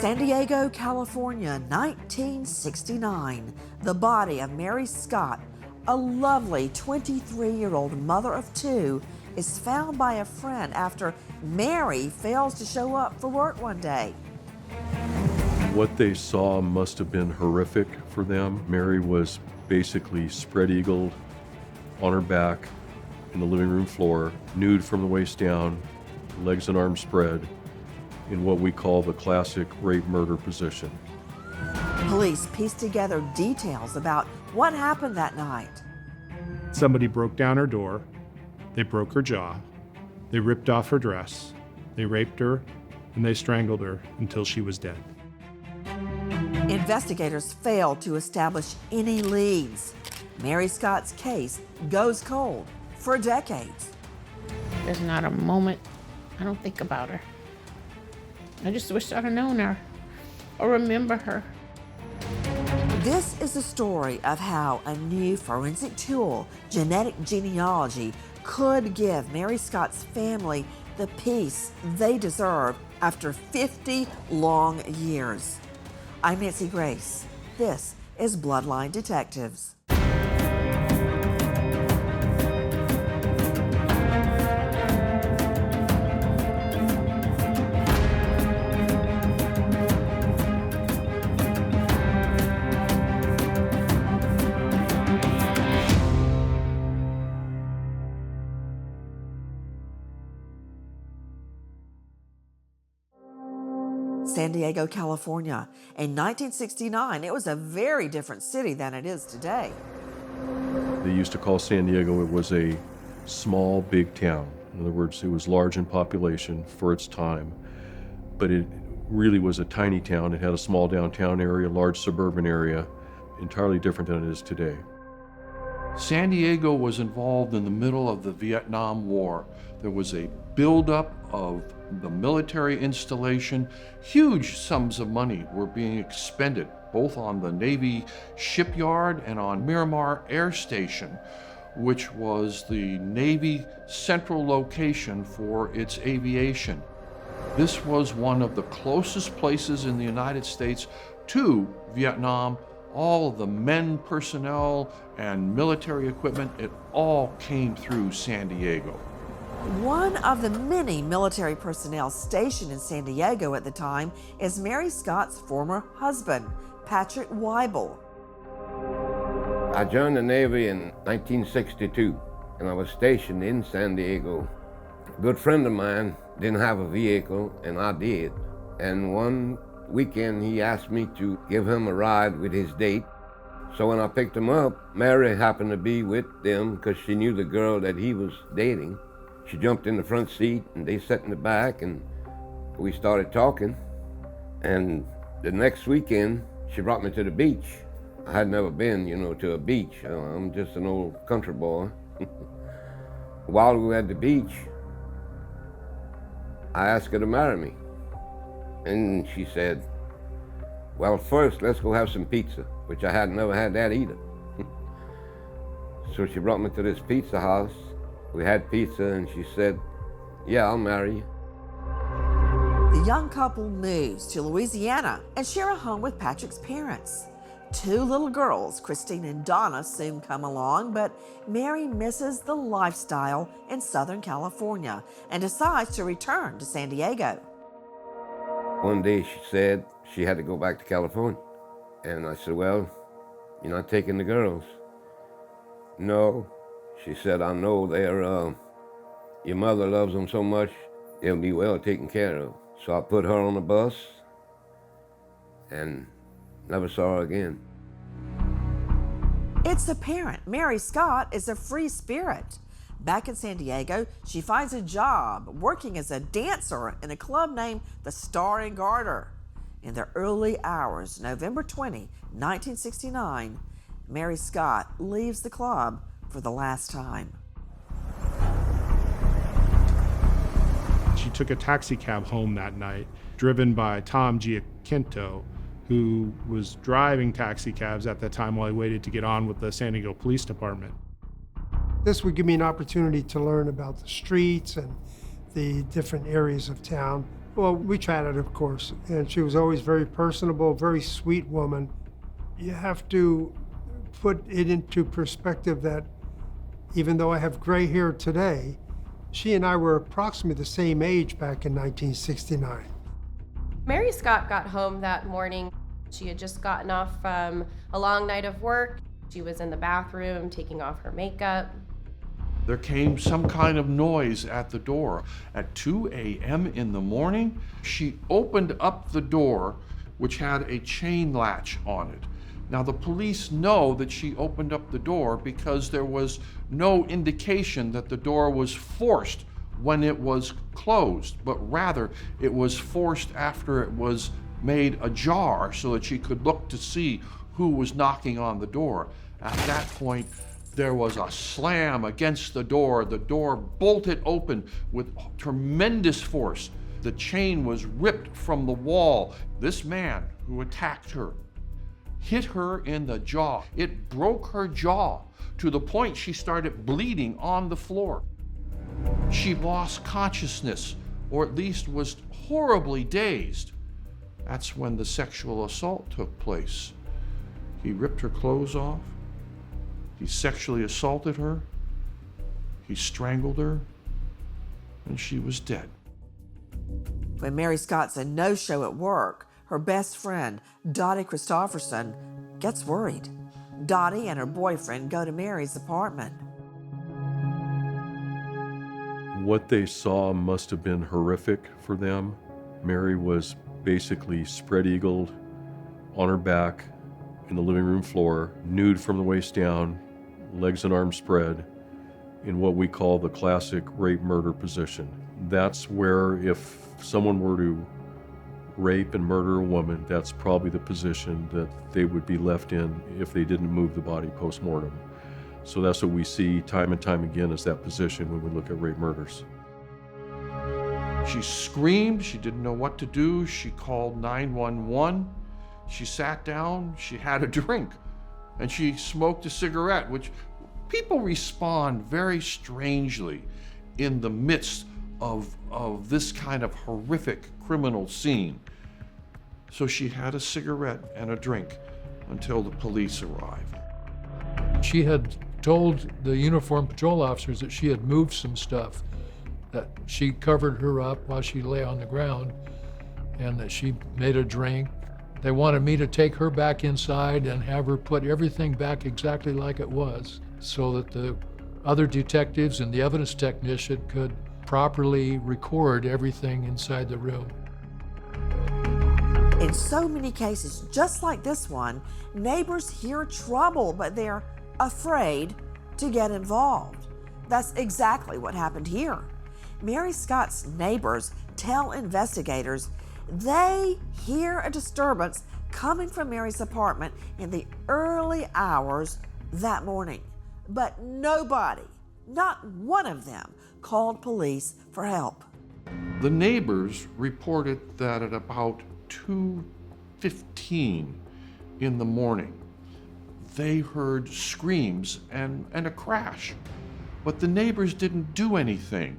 San Diego, California, 1969. The body of Mary Scott, a lovely 23-year-old mother of two, is found by a friend after Mary fails to show up for work one day. What they saw must have been horrific for them. Mary was basically spread-eagled on her back in the living room floor, nude from the waist down, legs and arms spread, in what we call the classic rape-murder position. Police pieced together details about what happened that night. Somebody broke down her door, they broke her jaw, they ripped off her dress, they raped her, and they strangled her until she was dead. Investigators failed to establish any leads. Mary Scott's case goes cold for decades. There's not a moment I don't think about her. I just wish I'd have known her or remember her. This is the story of how a new forensic tool, genetic genealogy, could give Mary Scott's family the peace they deserve after 50 long years. I'm Nancy Grace. This is Bloodline Detectives. San Diego, California. In 1969, it was a very different city than it is today. They used to call San Diego, it was a small, big town. In other words, it was large in population for its time, but it really was a tiny town. It had a small downtown area, large suburban area, entirely different than it is today. San Diego was involved in the middle of the Vietnam War. There was a buildup of the military installation. Huge sums of money were being expended, both on the Navy shipyard and on Miramar Air Station, which was the Navy central location for its aviation. This was one of the closest places in the United States to Vietnam. All of the men personnel and military equipment, it all came through San Diego. One of the many military personnel stationed in San Diego at the time is Mary Scott's former husband, Patrick Weibel. I joined the Navy in 1962, and I was stationed in San Diego. A good friend of mine didn't have a vehicle, and I did. And one weekend, he asked me to give him a ride with his date. So when I picked him up, Mary happened to be with them because she knew the girl that he was dating. She jumped in the front seat, and they sat in the back, and we started talking. And the next weekend, she brought me to the beach. I had never been, to a beach. I'm just an old country boy. While we were at the beach, I asked her to marry me. And she said, well, first, let's go have some pizza, which I had never had that either. So she brought me to this pizza house. We had pizza, and she said, yeah, I'll marry you. The young couple moves to Louisiana and share a home with Patrick's parents. Two little girls, Christine and Donna, soon come along, but Mary misses the lifestyle in Southern California and decides to return to San Diego. One day she said she had to go back to California. And I said, well, you're not taking the girls. No. She said, I know your mother loves them so much, they'll be well taken care of. So I put her on the bus and never saw her again. It's apparent Mary Scott is a free spirit. Back in San Diego, she finds a job working as a dancer in a club named the Star and Garter. In the early hours, November 20, 1969, Mary Scott leaves the club for the last time. She took a taxi cab home that night, driven by Tom Giacinto, who was driving taxi cabs at that time while he waited to get on with the San Diego Police Department. This would give me an opportunity to learn about the streets and the different areas of town Well, we chatted, of course, and she was always very personable, very sweet woman. You have to put it into perspective that even though I have gray hair today, she and I were approximately the same age back in 1969. Mary Scott got home that morning. She had just gotten off from a long night of work. She was in the bathroom taking off her makeup. There came some kind of noise at the door. At 2 a.m. in the morning, she opened up the door, which had a chain latch on it. Now, the police know that she opened up the door because there was no indication that the door was forced when it was closed, but rather it was forced after it was made ajar so that she could look to see who was knocking on the door. At that point, there was a slam against the door. The door bolted open with tremendous force. The chain was ripped from the wall. This man who attacked her hit her in the jaw. It broke her jaw to the point she started bleeding on the floor. She lost consciousness, or at least was horribly dazed. That's when the sexual assault took place. He ripped her clothes off. He sexually assaulted her. He strangled her, and she was dead. When Mary Scott's a no-show at work, her best friend, Dottie Christopherson, gets worried. Dottie and her boyfriend go to Mary's apartment. What they saw must have been horrific for them. Mary was basically spread-eagled on her back in the living room floor, nude from the waist down, legs and arms spread, in what we call the classic rape murder position. That's where if someone were to rape and murder a woman, that's probably the position that they would be left in if they didn't move the body post-mortem. So that's what we see time and time again, is that position when we look at rape murders. She screamed. She didn't know what to do. She called 911. She sat down. She had a drink, and she smoked a cigarette, which people respond very strangely in the midst of this kind of horrific criminal scene. So she had a cigarette and a drink until the police arrived. She had told the uniformed patrol officers that she had moved some stuff, that she covered her up while she lay on the ground, and that she made a drink. They wanted me to take her back inside and have her put everything back exactly like it was, so that the other detectives and the evidence technician could properly record everything inside the room. In so many cases, just like this one, neighbors hear trouble, but they're afraid to get involved. That's exactly what happened here. Mary Scott's neighbors tell investigators they hear a disturbance coming from Mary's apartment in the early hours that morning. But nobody, not one of them, called police for help. The neighbors reported that at about 2:15 in the morning, they heard screams and a crash, but the neighbors didn't do anything.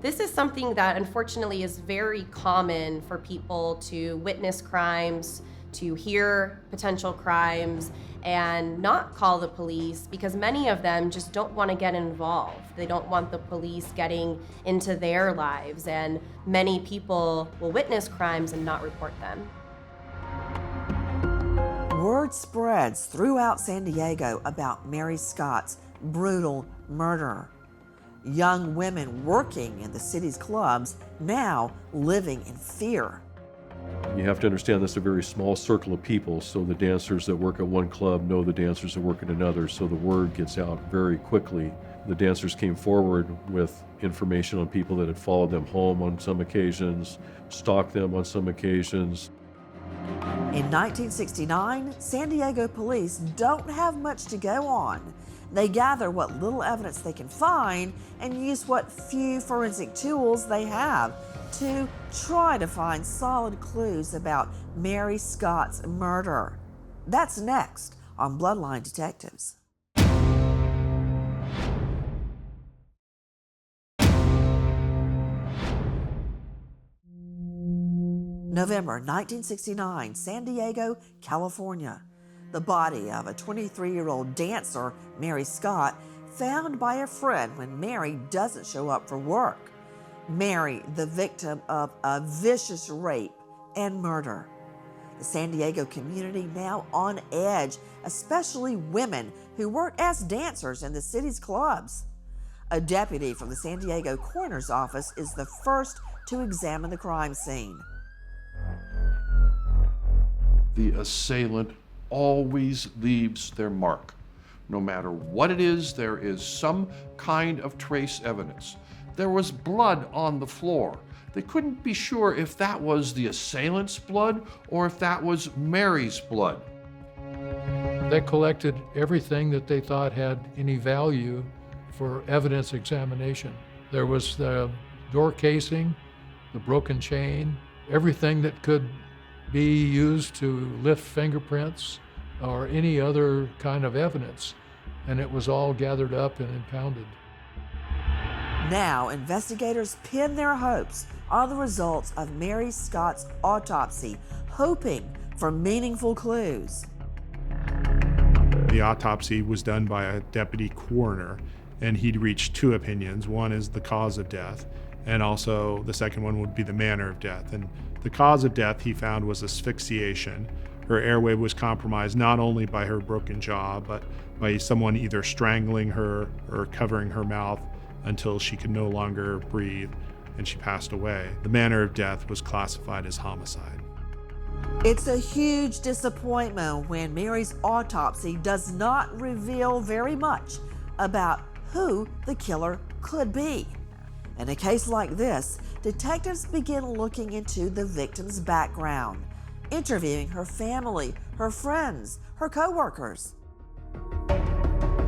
This is something that unfortunately is very common for people to witness crimes, to hear potential crimes, and not call the police because many of them just don't want to get involved. They don't want the police getting into their lives, and many people will witness crimes and not report them. Word spreads throughout San Diego about Mary Scott's brutal murder. Young women working in the city's clubs now living in fear. You have to understand this is a very small circle of people, so the dancers that work at one club know the dancers that work at another, so the word gets out very quickly. The dancers came forward with information on people that had followed them home on some occasions, stalked them on some occasions. In 1969, San Diego police don't have much to go on. They gather what little evidence they can find and use what few forensic tools they have to try to find solid clues about Mary Scott's murder. That's next on Bloodline Detectives. November 1969, San Diego, California. The body of a 23-year-old dancer, Mary Scott, found by a friend when Mary doesn't show up for work. Mary, the victim of a vicious rape and murder. The San Diego community now on edge, especially women who work as dancers in the city's clubs. A deputy from the San Diego coroner's office is the first to examine the crime scene. The assailant always leaves their mark. No matter what it is, there is some kind of trace evidence. There was blood on the floor. They couldn't be sure if that was the assailant's blood or if that was Mary's blood. They collected everything that they thought had any value for evidence examination. There was the door casing, the broken chain, everything that could be used to lift fingerprints or any other kind of evidence, and it was all gathered up and impounded. Now, investigators pin their hopes on the results of Mary Scott's autopsy, hoping for meaningful clues. The autopsy was done by a deputy coroner, and he'd reached two opinions. One is the cause of death, and also the second one would be the manner of death. And the cause of death he found was asphyxiation. Her airway was compromised not only by her broken jaw, but by someone either strangling her or covering her mouth until she could no longer breathe, and she passed away. The manner of death was classified as homicide. It's a huge disappointment when Mary's autopsy does not reveal very much about who the killer could be. In a case like this, detectives begin looking into the victim's background, interviewing her family, her friends, her co-workers.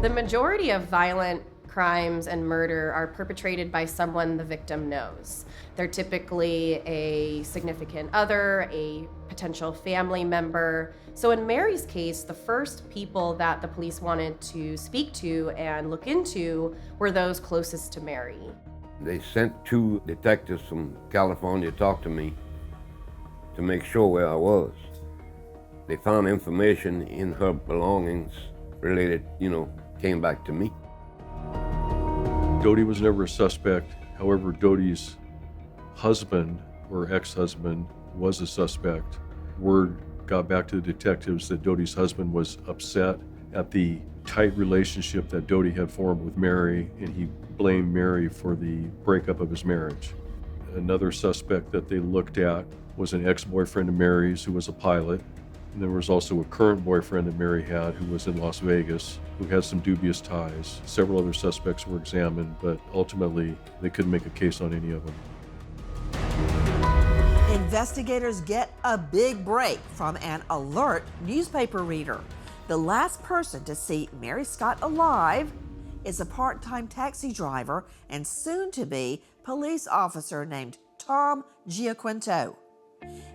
The majority of violent crimes and murder are perpetrated by someone the victim knows. They're typically a significant other, a potential family member. So in Mary's case, the first people that the police wanted to speak to and look into were those closest to Mary. They sent two detectives from California to talk to me to make sure where I was. They found information in her belongings related, came back to me. Dodie was never a suspect. However, Dodie's husband or ex-husband was a suspect. Word got back to the detectives that Dodie's husband was upset at the tight relationship that Dodie had formed with Mary, and he blamed Mary for the breakup of his marriage. Another suspect that they looked at was an ex-boyfriend of Mary's who was a pilot. And there was also a current boyfriend that Mary had who was in Las Vegas, who had some dubious ties. Several other suspects were examined, but ultimately they couldn't make a case on any of them. Investigators get a big break from an alert newspaper reader. The last person to see Mary Scott alive is a part-time taxi driver and soon-to-be police officer named Tom Giaquinto.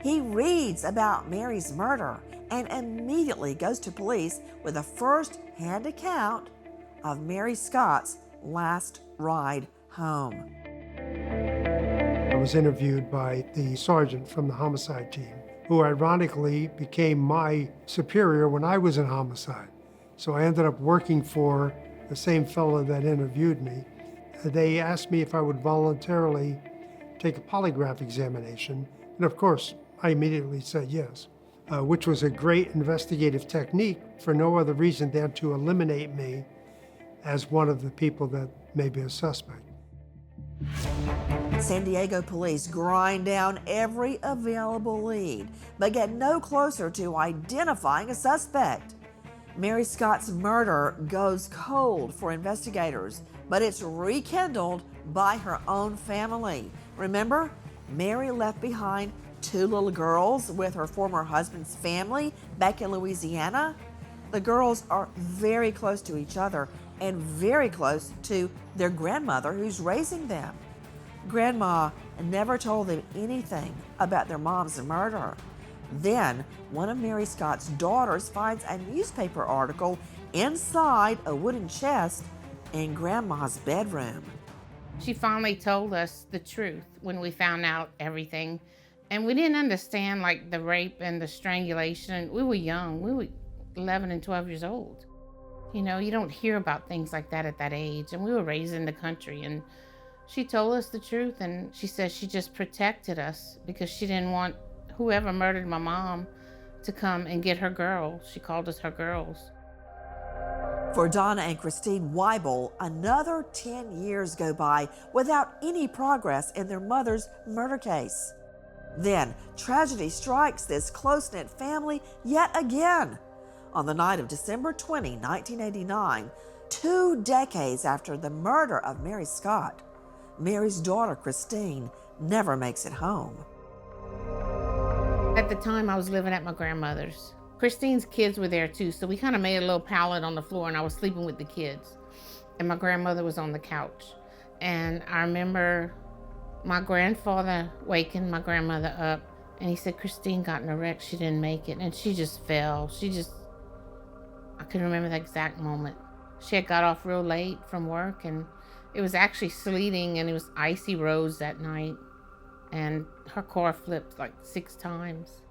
He reads about Mary's murder and immediately goes to police with a first-hand account of Mary Scott's last ride home. I was interviewed by the sergeant from the homicide team, who ironically became my superior when I was in homicide. So I ended up working for the same fellow that interviewed me. They asked me if I would voluntarily take a polygraph examination. And of course, I immediately said yes, which was a great investigative technique for no other reason than to eliminate me as one of the people that may be a suspect. San Diego police grind down every available lead, but get no closer to identifying a suspect. Mary Scott's murder goes cold for investigators, but it's rekindled by her own family. Remember, Mary left behind two little girls with her former husband's family back in Louisiana. The girls are very close to each other and very close to their grandmother who's raising them. Grandma never told them anything about their mom's murder. Then, one of Mary Scott's daughters finds a newspaper article inside a wooden chest in Grandma's bedroom. She finally told us the truth when we found out everything. And we didn't understand like the rape and the strangulation. We were young. We were 11 and 12 years old. You know, you don't hear about things like that at that age. And we were raised in the country, and she told us the truth, and she said she just protected us because she didn't want whoever murdered my mom to come and get her girls. She called us her girls. For Donna and Christine Weibel, another 10 years go by without any progress in their mother's murder case. Then, tragedy strikes this close-knit family yet again. On the night of December 20, 1989, 2 decades after the murder of Mary Scott, Mary's daughter, Christine, never makes it home. At the time, I was living at my grandmother's. Christine's kids were there too, so we kind of made a little pallet on the floor, and I was sleeping with the kids. And my grandmother was on the couch. And I remember my grandfather waking my grandmother up, and he said, Christine got in a wreck, she didn't make it. And she just fell. I can remember the exact moment. She had got off real late from work, and it was actually sleeting, and it was icy roads that night. And her car flipped like 6 times.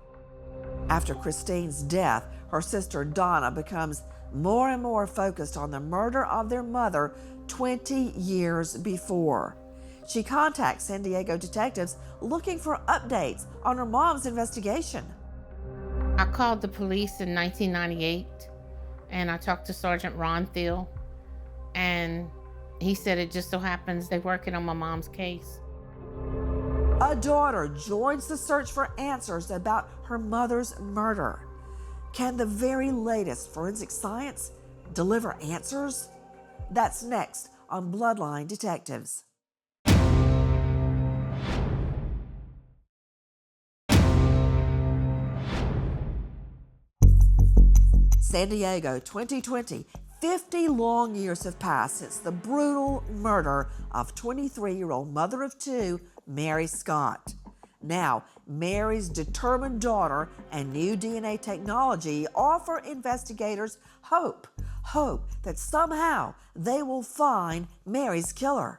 After Christine's death, her sister Donna becomes more and more focused on the murder of their mother 20 years before. She contacts San Diego detectives looking for updates on her mom's investigation. I called the police in 1998, and I talked to Sergeant Ron Thiel, and he said it just so happens they're working on my mom's case. A daughter joins the search for answers about her mother's murder. Can the very latest forensic science deliver answers? That's next on Bloodline Detectives. San Diego, 2020. 50 long years have passed since the brutal murder of 23-year-old mother of 2, Mary Scott. Now, Mary's determined daughter and new DNA technology offer investigators hope that somehow they will find Mary's killer.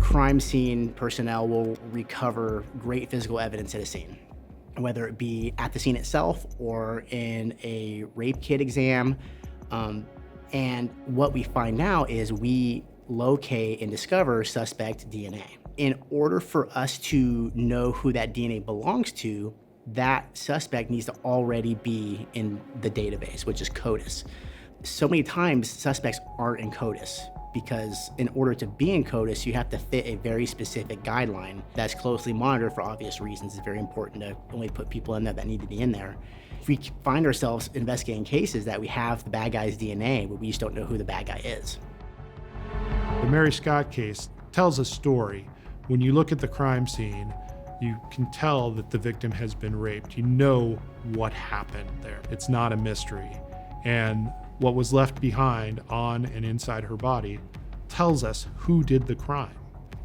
Crime scene personnel will recover great physical evidence at a scene, whether it be at the scene itself or in a rape kit exam. And what we find now is we locate and discover suspect DNA. In order for us to know who that DNA belongs to, that suspect needs to already be in the database, which is CODIS. So many times suspects aren't in CODIS because in order to be in CODIS, you have to fit a very specific guideline that's closely monitored for obvious reasons. It's very important to only put people in there that need to be in there. If we find ourselves investigating cases that we have the bad guy's DNA, but we just don't know who the bad guy is. The Mary Scott case tells a story. When you look at the crime scene, you can tell that the victim has been raped. You know what happened there. It's not a mystery. And what was left behind on and inside her body tells us who did the crime.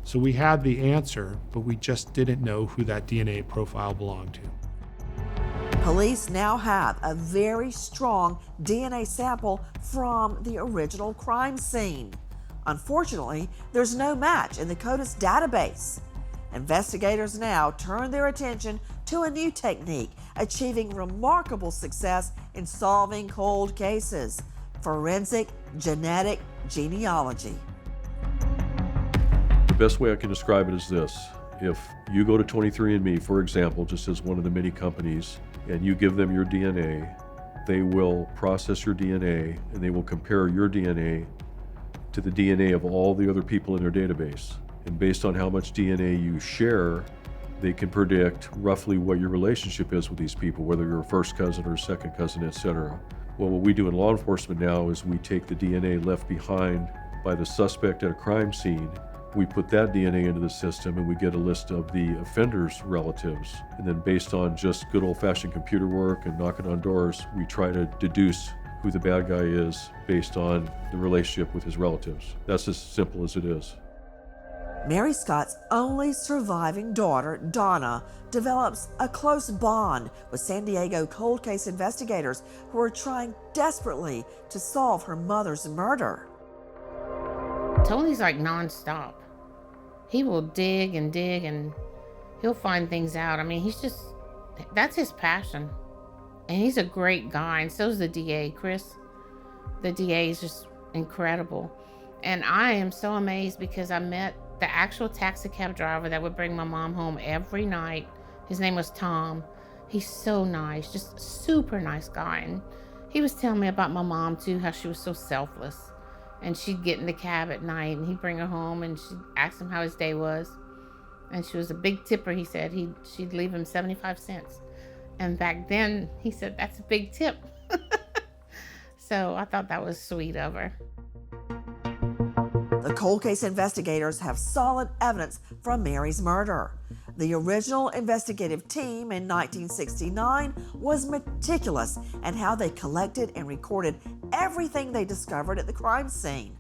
So we had the answer, but we just didn't know who that DNA profile belonged to. Police now have a very strong DNA sample from the original crime scene. Unfortunately, there's no match in the CODIS database. Investigators now turn their attention to a new technique, achieving remarkable success in solving cold cases: forensic genetic genealogy. The best way I can describe it is this. If you go to 23andMe, for example, just as one of the many companies, and you give them your DNA, they will process your DNA and they will compare your DNA to the DNA of all the other people in their database. And based on how much DNA you share, they can predict roughly what your relationship is with these people, whether you're a first cousin or a second cousin, etc. Well, what we do in law enforcement now is we take the DNA left behind by the suspect at a crime scene, we put that DNA into the system, and we get a list of the offender's relatives. And then based on just good old-fashioned computer work and knocking on doors, we try to deduce who the bad guy is based on the relationship with his relatives. That's as simple as it is. Mary Scott's only surviving daughter, Donna, develops a close bond with San Diego cold case investigators who are trying desperately to solve her mother's murder. Tony's like nonstop. He will dig and dig, and He'll find things out. I mean, that's his passion. And he's a great guy, and so's the DA, Chris. The DA is just incredible. And I am so amazed because I met the actual taxi cab driver that would bring my mom home every night. His name was Tom. He's so nice, just super nice guy. And he was telling me about my mom too, how she was so selfless. And she'd get in the cab at night and he'd bring her home and she'd ask him how his day was. And she was a big tipper, he said. She'd leave him 75 cents. And back then, he said, that's a big tip. So I thought that was sweet of her. The cold case investigators have solid evidence from Mary's murder. The original investigative team in 1969 was meticulous in how they collected and recorded everything they discovered at the crime scene.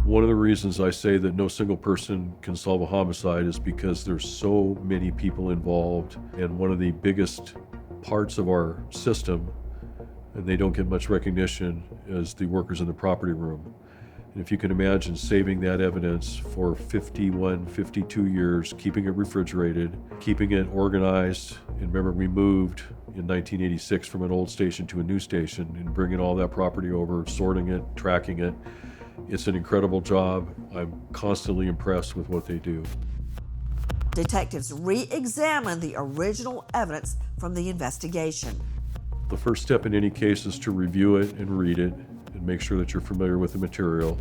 One of the reasons I say that no single person can solve a homicide is because there's so many people involved, and one of the biggest parts of our system, and they don't get much recognition, is the workers in the property room. And if you can imagine saving that evidence for 51, 52 years, keeping it refrigerated, keeping it organized. And remember, we moved in 1986 from an old station to a new station and bringing all that property over, sorting it, tracking it. It's an incredible job. I'm constantly impressed with what they do. Detectives re-examine the original evidence from the investigation. The first step in any case is to review it and read it and make sure that you're familiar with the material.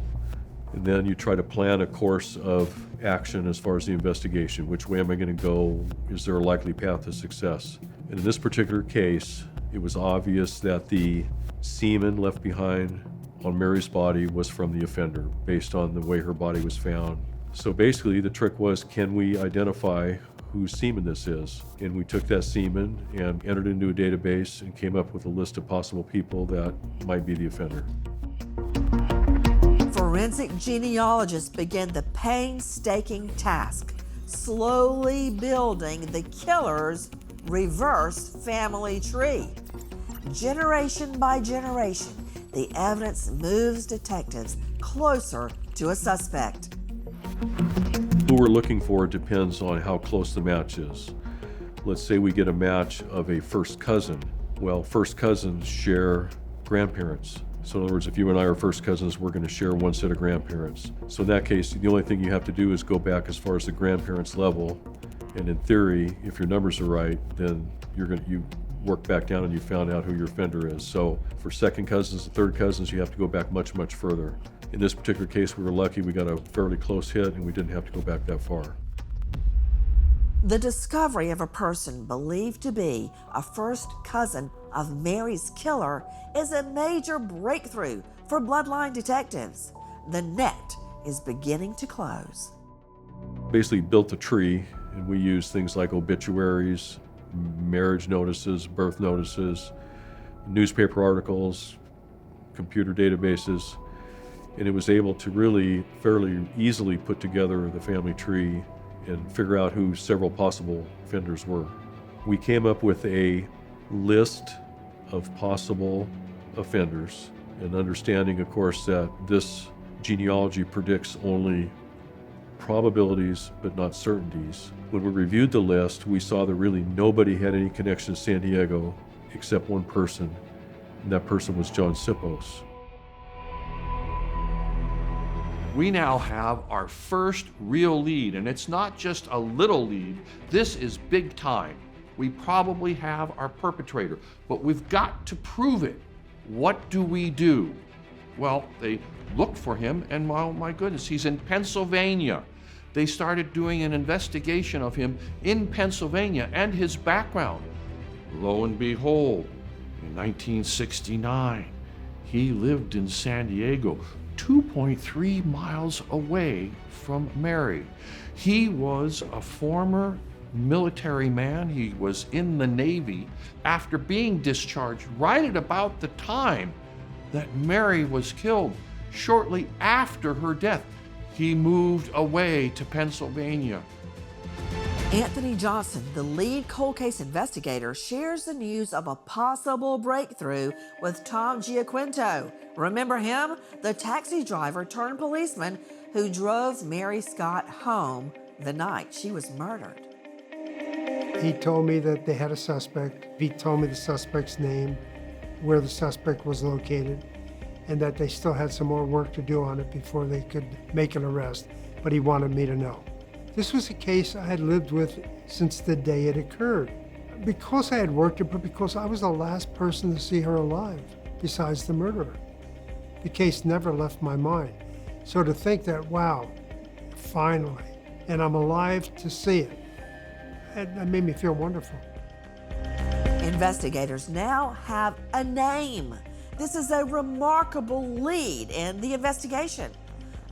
And then you try to plan a course of action as far as the investigation. Which way am I going to go? Is there a likely path to success? And in this particular case, it was obvious that the semen left behind on Mary's body was from the offender based on the way her body was found. So basically the trick was, can we identify whose semen this is? And we took that semen and entered it into a database and came up with a list of possible people that might be the offender. Forensic genealogists begin the painstaking task, slowly building the killer's reverse family tree. Generation by generation, the evidence moves detectives closer to a suspect. Who we're looking for depends on how close the match is. Let's say we get a match of a first cousin. Well, first cousins share grandparents. So in other words, if you and I are first cousins, we're going to share one set of grandparents. So in that case, the only thing you have to do is go back as far as the grandparents level. And in theory, if your numbers are right, then you work back down and you found out who your offender is. So for second cousins and third cousins, you have to go back much, much further. In this particular case, we were lucky we got a fairly close hit and we didn't have to go back that far. The discovery of a person believed to be a first cousin of Mary's killer is a major breakthrough for Bloodline Detectives. The net is beginning to close. Basically built a tree, and we use things like obituaries, marriage notices, birth notices, newspaper articles, computer databases, and it was able to really fairly easily put together the family tree and figure out who several possible offenders were. We came up with a list of possible offenders, and understanding, of course, that this genealogy predicts only probabilities but not certainties. When we reviewed the list, we saw that really nobody had any connection to San Diego except one person, and that person was John Sipos. We now have our first real lead, and it's not just a little lead. This is big time. We probably have our perpetrator, but we've got to prove it. What do we do? Well, they looked for him, and oh my goodness, he's in Pennsylvania. They started doing an investigation of him in Pennsylvania and his background. Lo and behold, in 1969, he lived in San Diego, 2.3 miles away from Mary. He was a former military man. He was in the Navy. After being discharged right at about the time that Mary was killed, shortly after her death, he moved away to Pennsylvania. Anthony Johnson, the lead cold case investigator, shares the news of a possible breakthrough with Tom Giaquinto. Remember him? The taxi driver turned policeman who drove Mary Scott home the night she was murdered. He told me that they had a suspect. He told me the suspect's name, where the suspect was located, and that they still had some more work to do on it before they could make an arrest, but he wanted me to know. This was a case I had lived with since the day it occurred. Because I had worked it, but because I was the last person to see her alive, besides the murderer. The case never left my mind. So to think that, wow, finally, and I'm alive to see it, that made me feel wonderful. Investigators now have a name. This is a remarkable lead in the investigation.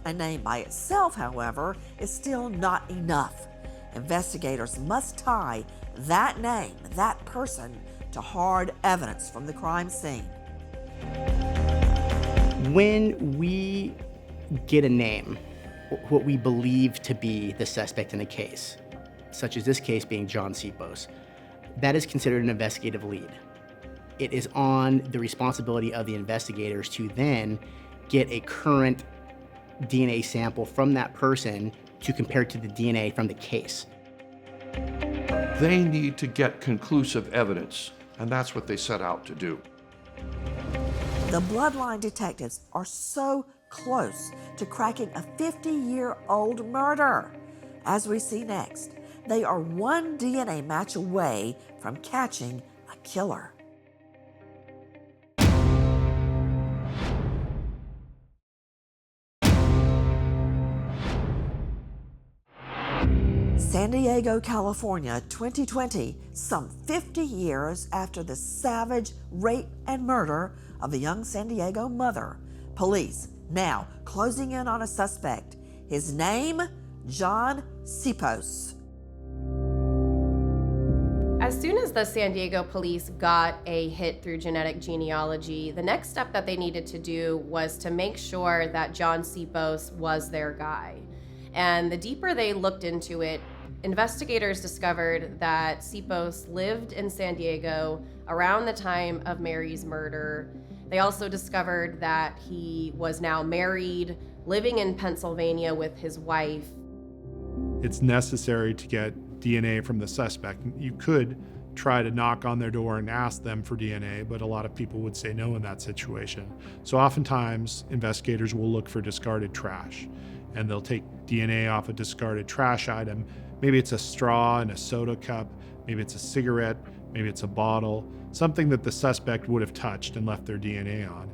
A name by itself, however, is still not enough. Investigators must tie that name, that person, to hard evidence from the crime scene. When we get a name, what we believe to be the suspect in a case, such as this case being John Sipos, that is considered an investigative lead. It is on the responsibility of the investigators to then get a current DNA sample from that person to compare to the DNA from the case. They need to get conclusive evidence, and that's what they set out to do. The Bloodline Detectives are so close to cracking a 50-year-old murder. As we see next, they are one DNA match away from catching a killer. San Diego, California, 2020, some 50 years after the savage rape and murder of a young San Diego mother. Police now closing in on a suspect. His name, John Sipos. As soon as the San Diego police got a hit through genetic genealogy, the next step that they needed to do was to make sure that John Sipos was their guy. And the deeper they looked into it, investigators discovered that Sipos lived in San Diego around the time of Mary's murder. They also discovered that he was now married, living in Pennsylvania with his wife. It's necessary to get DNA from the suspect. You could try to knock on their door and ask them for DNA, but a lot of people would say no in that situation. So oftentimes, investigators will look for discarded trash, and they'll take DNA off a discarded trash item. Maybe it's a straw in a soda cup, maybe it's a cigarette, maybe it's a bottle, something that the suspect would have touched and left their DNA on.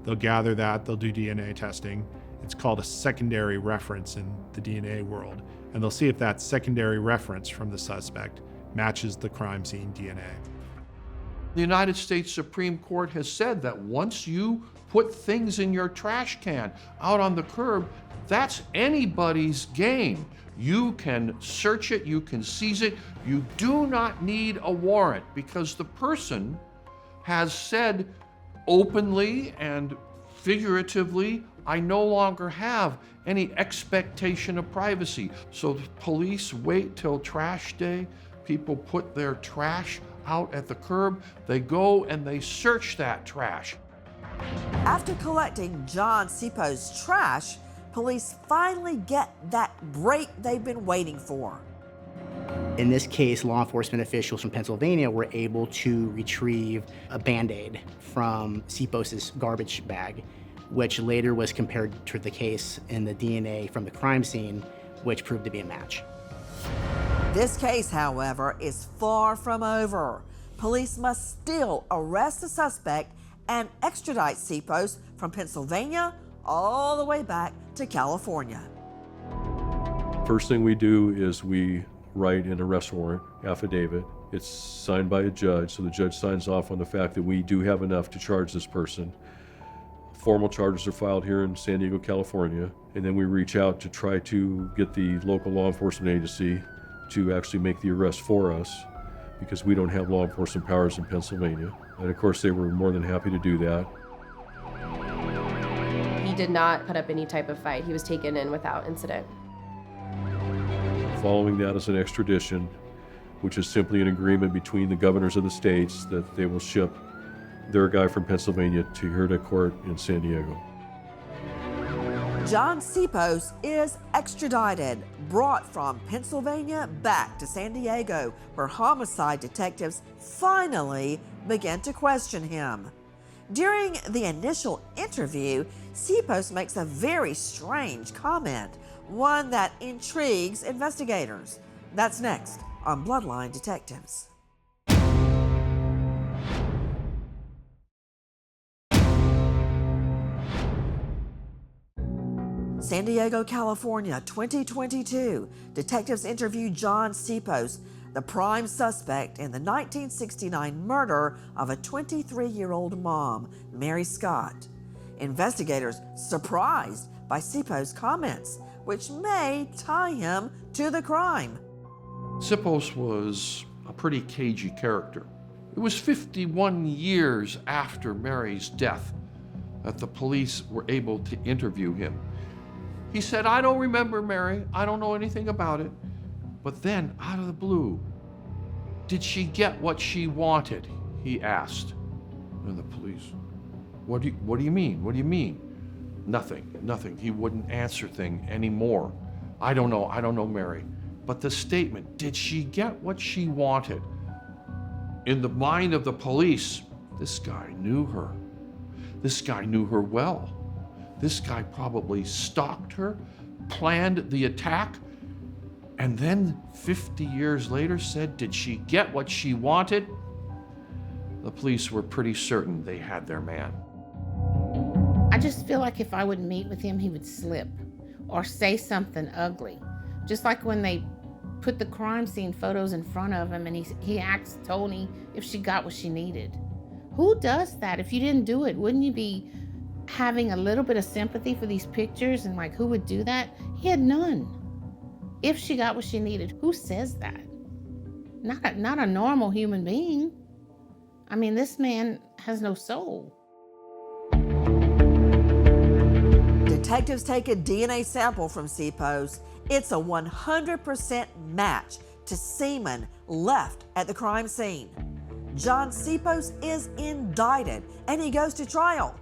They'll gather that, they'll do DNA testing. It's called a secondary reference in the DNA world, and they'll see if that secondary reference from the suspect matches the crime scene DNA. The United States Supreme Court has said that once you put things in your trash can out on the curb, that's anybody's game. You can search it, you can seize it. You do not need a warrant because the person has said openly and figuratively, I no longer have any expectation of privacy. So the police wait till trash day. People put their trash out at the curb. They go and they search that trash. After collecting John Sipos' trash, police finally get that break they've been waiting for. In this case, law enforcement officials from Pennsylvania were able to retrieve a Band-Aid from Sipos' garbage bag, which later was compared to the case in the DNA from the crime scene, which proved to be a match. This case, however, is far from over. Police must still arrest the suspect and extradite Sipos from Pennsylvania all the way back to California. First thing we do is we write an arrest warrant affidavit. It's signed by a judge, so the judge signs off on the fact that we do have enough to charge this person. Formal charges are filed here in San Diego, California, and then we reach out to try to get the local law enforcement agency to actually make the arrest for us because we don't have law enforcement powers in Pennsylvania. And of course, they were more than happy to do that. He did not put up any type of fight. He was taken in without incident. Following that is an extradition, which is simply an agreement between the governors of the states that they will ship their guy from Pennsylvania to here to court in San Diego. John Sipos is extradited, brought from Pennsylvania back to San Diego, where homicide detectives finally begin to question him. During the initial interview, Sipos makes a very strange comment, one that intrigues investigators. That's next on Bloodline Detectives. San Diego, California, 2022. Detectives interview John Sipos, the prime suspect in the 1969 murder of a 23-year-old mom, Mary Scott. Investigators surprised by Sipos' comments, which may tie him to the crime. Sipos was a pretty cagey character. It was 51 years after Mary's death that the police were able to interview him. He said, "I don't remember Mary, I don't know anything about it." But then, out of the blue, "Did she get what she wanted?" he asked. And the police, what do you mean? What do you mean? Nothing. He wouldn't answer thing anymore. I don't know Mary. But the statement, "Did she get what she wanted?" In the mind of the police, this guy knew her. This guy knew her well. This guy probably stalked her, planned the attack, and then 50 years later said, "Did she get what she wanted?" The police were pretty certain they had their man. I just feel like if I would meet with him, he would slip or say something ugly. Just like when they put the crime scene photos in front of him and he asked Tony if she got what she needed. Who does that? If you didn't do it, wouldn't you be having a little bit of sympathy for these pictures? And like, who would do that? He had none. If she got what she needed, who says that? Not a normal human being. I mean, this man has no soul. Detectives take a DNA sample from Sipos. It's a 100% match to semen left at the crime scene. John Sipos is indicted and he goes to trial.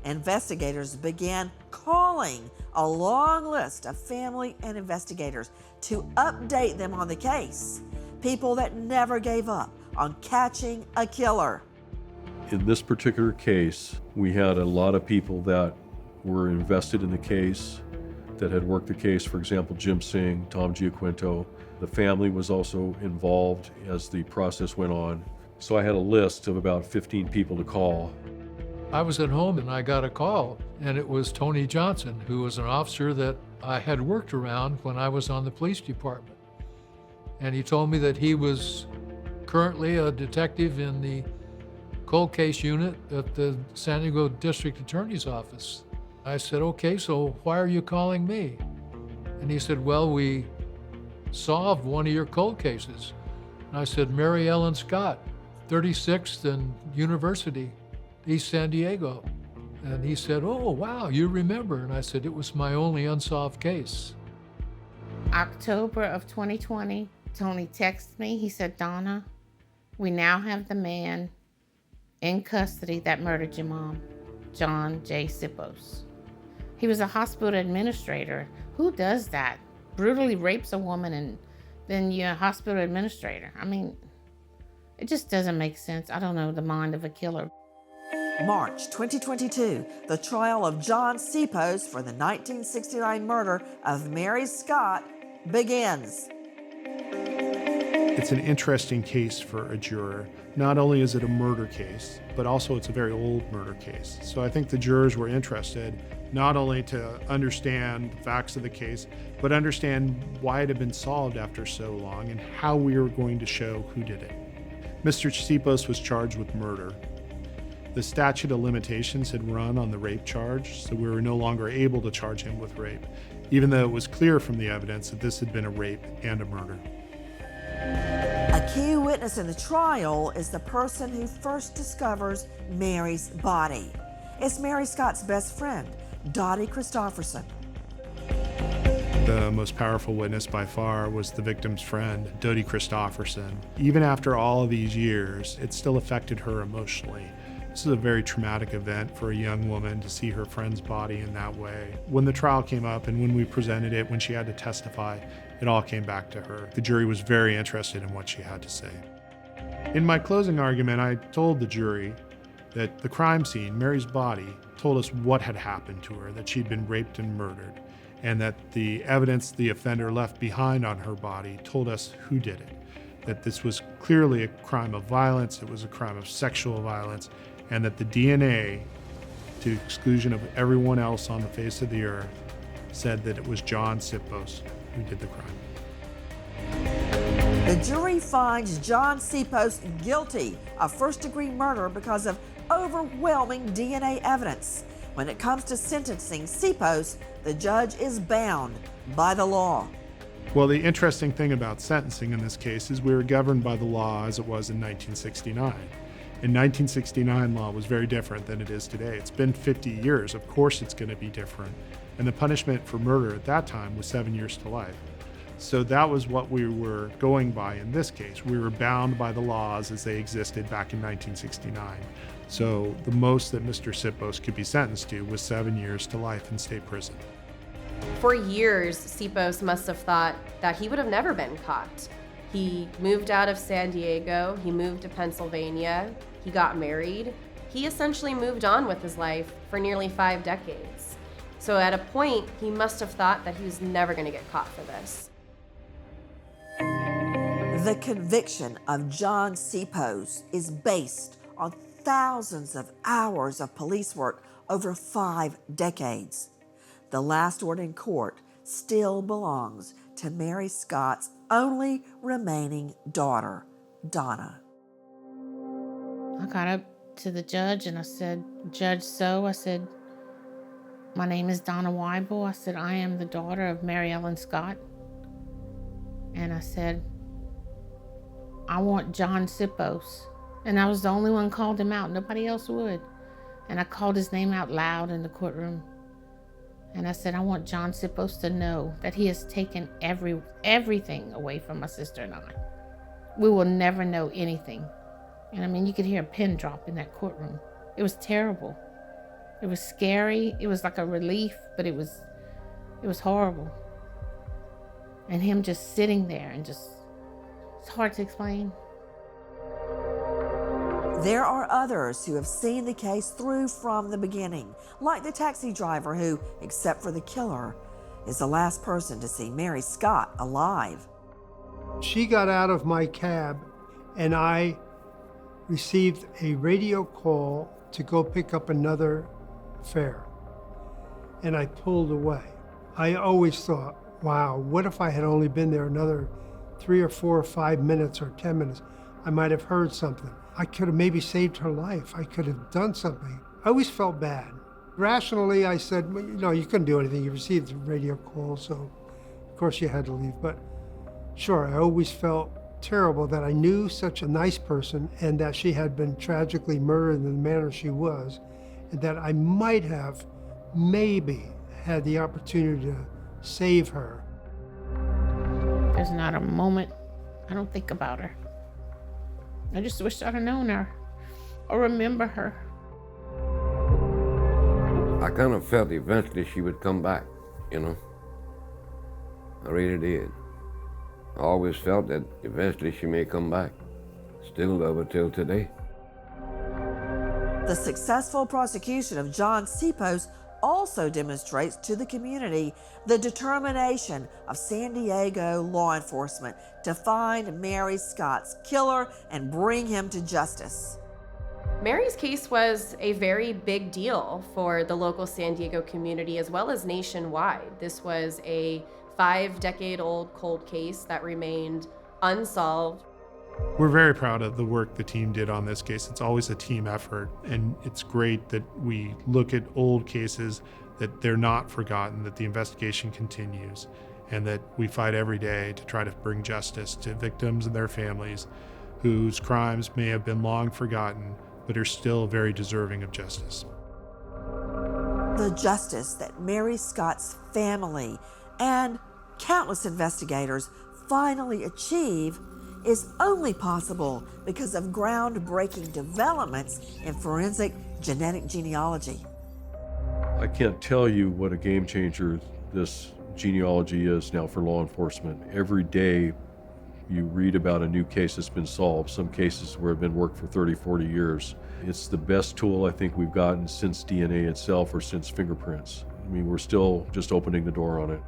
Investigators began calling a long list of family and investigators to update them on the case. People that never gave up on catching a killer. In this particular case, we had a lot of people that were invested in the case, that had worked the case. For example, Jim Singh, Tom Giaquinto. The family was also involved as the process went on. So I had a list of about 15 people to call. I was at home and I got a call, and it was Tony Johnson, who was an officer that I had worked around when I was on the police department. And he told me that he was currently a detective in the cold case unit at the San Diego District Attorney's Office. I said, "Okay, so why are you calling me?" And he said, "Well, we solved one of your cold cases." And I said, "Mary Ellen Scott, 36th and University, East San Diego." And he said, "Oh, wow, you remember." And I said, "It was my only unsolved case." October of 2020, Tony texted me. He said, "Donna, we now have the man in custody that murdered your mom, John J. Sipos." He was a hospital administrator. Who does that? Brutally rapes a woman and then you're a hospital administrator. I mean, it just doesn't make sense. I don't know the mind of a killer. March 2022, the trial of John Sipos for the 1969 murder of Mary Scott begins. It's an interesting case for a juror. Not only is it a murder case, but also it's a very old murder case. So I think the jurors were interested not only to understand the facts of the case, but understand why it had been solved after so long and how we were going to show who did it. Mr. Sipos was charged with murder. The statute of limitations had run on the rape charge, so we were no longer able to charge him with rape, even though it was clear from the evidence that this had been a rape and a murder. A key witness in the trial is the person who first discovers Mary's body. It's Mary Scott's best friend, Dottie Christopherson. The most powerful witness by far was the victim's friend, Dottie Christopherson. Even after all of these years, it still affected her emotionally. This is a very traumatic event for a young woman to see her friend's body in that way. When the trial came up and when we presented it, when she had to testify, it all came back to her. The jury was very interested in what she had to say. In my closing argument, I told the jury that the crime scene, Mary's body, told us what had happened to her, that she'd been raped and murdered, and that the evidence the offender left behind on her body told us who did it, that this was clearly a crime of violence, it was a crime of sexual violence, and that the DNA, to exclusion of everyone else on the face of the earth, said that it was John Sipos who did the crime. The jury finds John Sipos guilty of first-degree murder because of overwhelming DNA evidence. When it comes to sentencing Sipos, the judge is bound by the law. Well, the interesting thing about sentencing in this case is we were governed by the law as it was in 1969. In 1969, law was very different than it is today. It's been 50 years. Of course it's going to be different. And the punishment for murder at that time was 7 years to life. So that was what we were going by in this case. We were bound by the laws as they existed back in 1969. So the most that Mr. Sipos could be sentenced to was 7 years to life in state prison. For years, Sipos must have thought that he would have never been caught. He moved out of San Diego, he moved to Pennsylvania, he got married. He essentially moved on with his life for nearly 5 decades. So at a point, he must have thought that he was never going to get caught for this. The conviction of John Sipos is based on thousands of hours of police work over 5 decades. The last word in court still belongs to Mary Scott's only remaining daughter, Donna. I got up to the judge and I said, Judge I said, my name is Donna Weibel. I said, I am the daughter of Mary Ellen Scott. And I said, I want John Sipos. And I was the only one called him out. Nobody else would. And I called his name out loud in the courtroom. And I said, I want John Sipos to know that he has taken everything away from my sister and I. We will never know anything. And I mean, you could hear a pin drop in that courtroom. It was terrible. It was scary. It was like a relief, but it was horrible. And him just sitting there and it's hard to explain. There are others who have seen the case through from the beginning, like the taxi driver who, except for the killer, is the last person to see Mary Scott alive. She got out of my cab and I received a radio call to go pick up another fare. And I pulled away. I always thought, wow, what if I had only been there another 3 or 4 or 5 minutes or 10 minutes? I might have heard something. I could have maybe saved her life. I could have done something. I always felt bad. Rationally, I said, well, no, you couldn't do anything. You received a radio call, so of course you had to leave. But sure, I always felt terrible that I knew such a nice person and that she had been tragically murdered in the manner she was, and that I might have maybe had the opportunity to save her. There's not a moment I don't think about her. I just wish I'd have known her or remember her. I kind of felt eventually she would come back, you know. I really did. I always felt that eventually she may come back. Still love her till today. The successful prosecution of John Sipos also demonstrates to the community the determination of San Diego law enforcement to find Mary Scott's killer and bring him to justice. Mary's case was a very big deal for the local San Diego community as well as nationwide. This was a 5-decade-old cold case that remained unsolved. We're very proud of the work the team did on this case. It's always a team effort, and it's great that we look at old cases, that they're not forgotten, that the investigation continues, and that we fight every day to try to bring justice to victims and their families whose crimes may have been long forgotten, but are still very deserving of justice. The justice that Mary Scott's family and countless investigators finally achieve is only possible because of groundbreaking developments in forensic genetic genealogy. I can't tell you what a game changer this genealogy is now for law enforcement. Every day you read about a new case that's been solved, some cases where have been worked for 30, 40 years. It's the best tool I think we've gotten since DNA itself or since fingerprints. I mean, we're still just opening the door on it.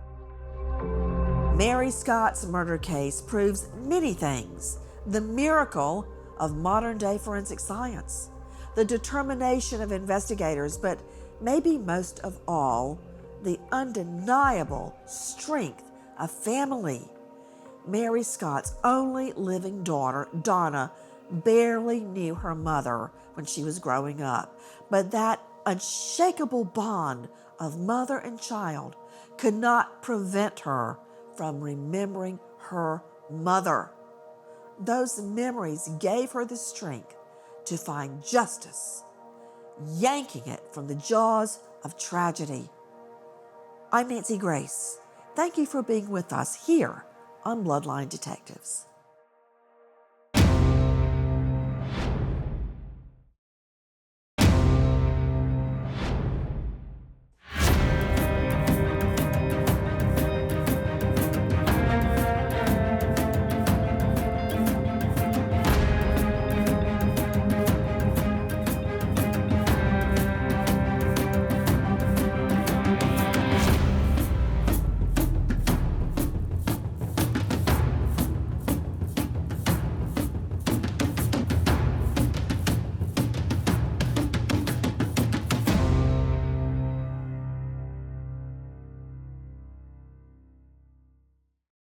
Mary Scott's murder case proves many things. The miracle of modern-day forensic science, the determination of investigators, but maybe most of all, the undeniable strength of family. Mary Scott's only living daughter, Donna, barely knew her mother when she was growing up, but that unshakable bond of mother and child could not prevent her from remembering her mother. Those memories gave her the strength to find justice, yanking it from the jaws of tragedy. I'm Nancy Grace. Thank you for being with us here on Bloodline Detectives.